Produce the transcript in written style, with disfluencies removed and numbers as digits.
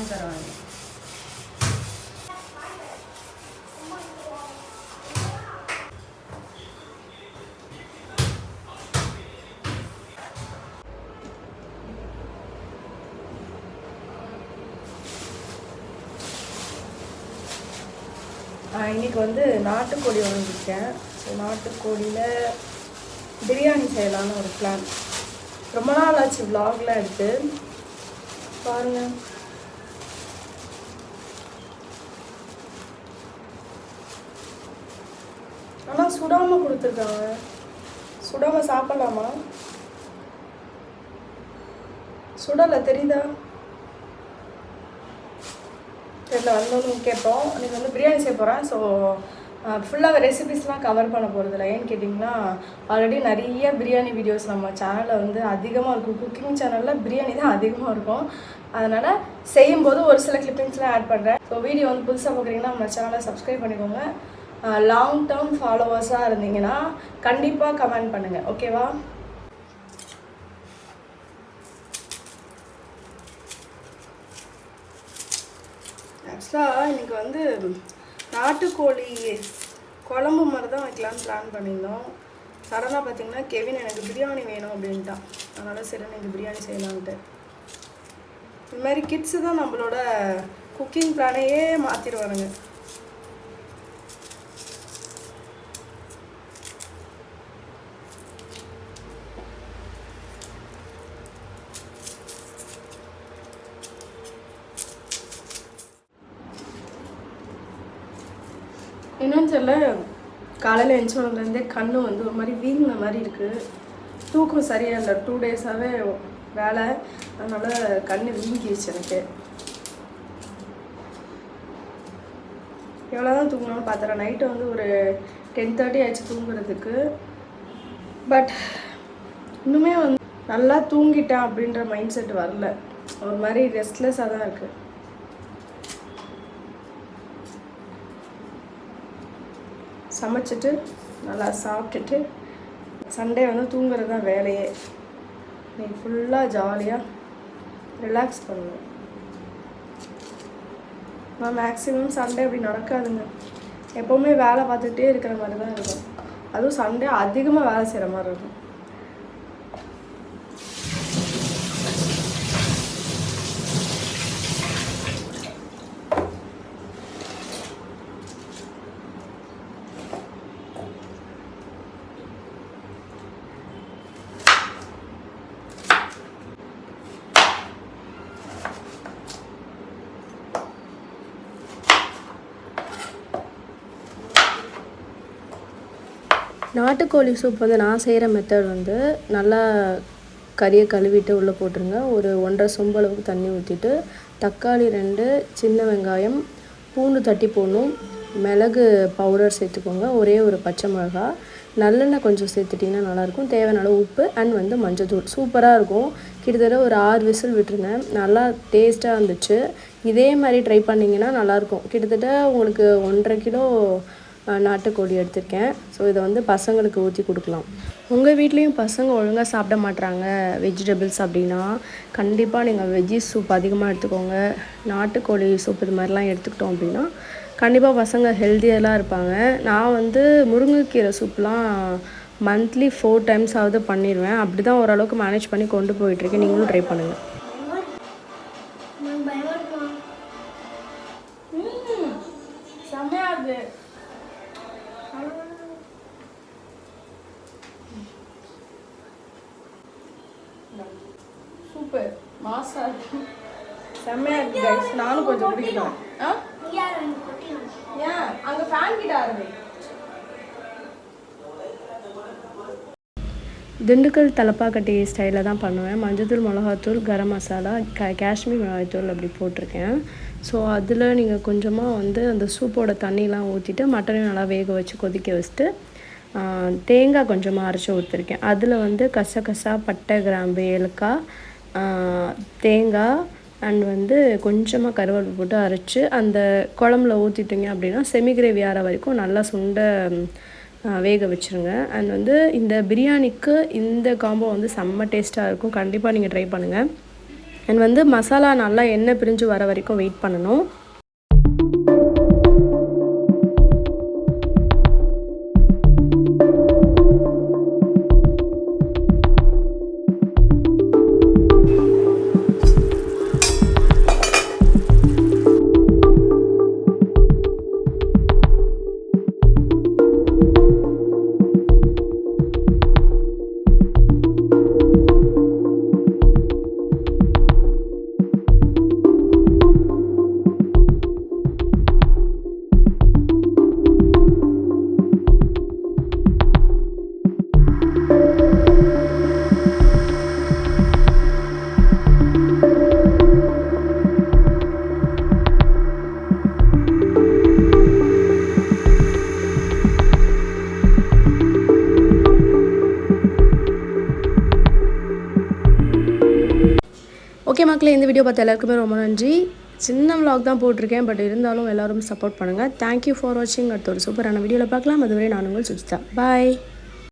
வாங்கி தருவாங்க. இன்றைக்கி வந்து நாட்டுக்கோழி வாங்கியிருக்கேன். ஸோ நாட்டுக்கோழியில் பிரியாணி செய்யலான்னு ஒரு பிளான். ரொம்ப நாள் ஆச்சு விலாகில் எடுத்து பாருங்கள். ஆனால் சுடாமல் கொடுத்துருக்காங்க. சுடாமல் சாப்பிட்லாமா? சுடலை, தெரியுதா? தெரியல, வந்தோன்னு கேட்போம். இன்றைக்கி வந்து பிரியாணி செய்ய போகிறேன். ஸோ ஃபுல்லாக ரெசிபிஸ்லாம் கவர் பண்ண போகிறதில்ல. ஏன்னு கேட்டிங்கன்னா, ஆல்ரெடி நிறைய பிரியாணி வீடியோஸ் நம்ம சேனலில் வந்து அதிகமாக இருக்கும். குக்கிங் சேனலில் பிரியாணி தான் அதிகமாக இருக்கும். அதனால் செய்யும்போது ஒரு சில கிளிப்பிங்ஸ்லாம் ஆட் பண்ணுறேன். ஸோ வீடியோ வந்து புதுசாக பார்க்குறீங்கன்னா நம்ம சேனலை சப்ஸ்கிரைப் பண்ணிக்கோங்க. லாங் டேர்ம் ஃபாலோவர்ஸாக இருந்தீங்கன்னா கண்டிப்பாக கமெண்ட் பண்ணுங்கள், ஓகேவா? ஆக்சுவலாக இன்றைக்கி வந்து நாட்டுக்கோழி குழம்பு மாதிரி தான் வைக்கலான்னு பிளான் பண்ணியிருந்தோம். சடனாக பார்த்திங்கன்னா கெவின் எனக்கு பிரியாணி வேணும் அப்படின்ட்டான். அதனால் சரி எனக்கு பிரியாணி செய்யலான்ட்டு. இதுமாதிரி கிட்ஸு தான் நம்மளோட குக்கிங் பிளானையே மாற்றிடுவானுங்க. என்னன்னு சொல்ல, காலையில் எழுந்தோடனேருந்தே கண்ணு வந்து ஒரு மாதிரி வீங்கின மாதிரி இருக்குது. தூக்கம் சரியாக இல்லை. 2 டேஸாகவே வேலை, அதனால் கண் வீங்கிடுச்சு எனக்கு. எவ்வளோ தான் தூங்கணும்னு பார்த்துறேன். நைட்டு வந்து ஒரு 10:30 ஆயிடுச்சு தூங்குறதுக்கு. பட் இன்னுமே வந்து நல்லா தூங்கிட்டேன் அப்படின்ற மைண்ட் செட் வரல. ஒரு மாதிரி ரெஸ்ட்லெஸ்ஸாக தான் இருக்குது. சமைச்சிட்டு நல்லா சாப்பிட்டுட்டு சண்டே வந்து தூங்குறது தான் வேலையே. நீ ஃபுல்லாக ஜாலியாக ரிலாக்ஸ் பண்ணுவேன். நான் மேக்ஸிமம் சண்டே அப்படி நடக்காதுங்க. எப்போவுமே வேலை பார்த்துக்கிட்டே இருக்கிற மாதிரி தான் இருக்கும். அதுவும் சண்டே அதிகமாக வேலை செய்கிற மாதிரி இருக்கும். நாட்டுக்கோழி சூப் வந்து நான் செய்கிற மெத்தட் வந்து நல்லா கறியை கழுவிட்டு உள்ளே போட்டுருங்க. ஒரு 1.5 சொம்பு அளவுக்கு தண்ணி ஊற்றிட்டு தக்காளி 2, சின்ன வெங்காயம், பூண்டு தட்டி போடணும், மிளகு பவுடர் சேர்த்துக்கோங்க, ஒரே ஒரு பச்சை மிளகா, நல்லெண்ணெய் கொஞ்சம் சேர்த்துட்டிங்கன்னா நல்லாயிருக்கும், தேவையான உப்பு அண்ட் வந்து மஞ்சள்தூள். சூப்பராக இருக்கும். கிட்டத்தட்ட ஒரு 6 விசில் விட்டுருங்க. நல்லா டேஸ்ட்டாக இருந்துச்சு. இதே மாதிரி ட்ரை பண்ணிங்கன்னா நல்லாயிருக்கும். கிட்டத்தட்ட உங்களுக்கு 1.5 கிலோ நாட்டுக்கோழி எடுத்திருக்கேன். ஸோ இதை வந்து பசங்களுக்கு ஊற்றி கொடுக்கலாம். உங்கள் வீட்லேயும் பசங்க ஒழுங்காக சாப்பிட மாட்றாங்க வெஜிடபிள்ஸ் அப்படின்னா கண்டிப்பாக நீங்கள் வெஜ்ஜீஸ் சூப் அதிகமாக எடுத்துக்கோங்க. நாட்டுக்கோழி சூப் இது மாதிரிலாம் எடுத்துக்கிட்டோம் அப்படின்னா கண்டிப்பாக பசங்க ஹெல்த்தியெல்லாம் இருப்பாங்க. நான் வந்து முருங்கைக்கீரை சூப்லாம் மந்த்லி 4 times ஆகுது பண்ணிடுவேன். அப்படி தான் ஓரளவுக்கு மேனேஜ் பண்ணி கொண்டு போயிட்டுருக்கேன். நீங்களும் ட்ரை பண்ணுங்கள். செம்மையாக சூப்பர் மாசா செம்மையா இருக்கு கைஸ். நானும் கொஞ்சம் குடிக்கிறேன். ஏன் அங்கே ஃபேன் கிட்ட ஆரம்பி. திண்டுக்கல் தலப்பாக்கட்டி ஸ்டைலில் தான் பண்ணுவேன். மஞ்சள்தூள், மிளகாத்தூள், கரம் மசாலா, காஷ்மீர் மிளகாய்த்தூள் அப்படி போட்டிருக்கேன். ஸோ அதில் நீங்கள் கொஞ்சமாக வந்து அந்த சூப்போட தண்ணிலாம் ஊற்றிட்டு மட்டனையும் நல்லா வேக வச்சு கொதிக்க வச்சுட்டு தேங்காய் கொஞ்சமாக அரைச்சி ஊற்றிருக்கேன். அதில் வந்து கசகசா, பட்டை, கிராம்பு, ஏலக்காய், தேங்காய் அண்ட் வந்து கொஞ்சமாக கருவேப்பிலை போட்டு அரைச்சி அந்த குழம்புல ஊற்றிட்டிங்க அப்படின்னா செமி கிரேவி ஆகிற வரைக்கும் நல்லா சுண்டை வேக வச்சுருங்க. அண்ட் வந்து இந்த பிரியாணிக்கு இந்த காம்போ வந்து செம்ம டேஸ்ட்டாக இருக்கும். கண்டிப்பாக நீங்கள் ட்ரை பண்ணுங்கள். அண்ட் வந்து மசாலா நல்லா எண்ணெய் பிரிஞ்சு வர வரைக்கும் வெயிட் பண்ணணும். ஓகே மக்களே, இந்த வீடியோ பார்த்த எல்லாருக்குமே ரொம்ப நன்றி. சின்ன vlog தான் போட்டிருக்கேன், பட் இருந்தாலும் எல்லோரும் சப்போர்ட் பண்ணுங்கள். தேங்க்யூ ஃபார் வாட்சிங். அடுத்த ஒரு சூப்பரான வீடியோவில் பார்க்கலாம். அதுவரை நான் உங்கள் சுஜிதா. பாய்.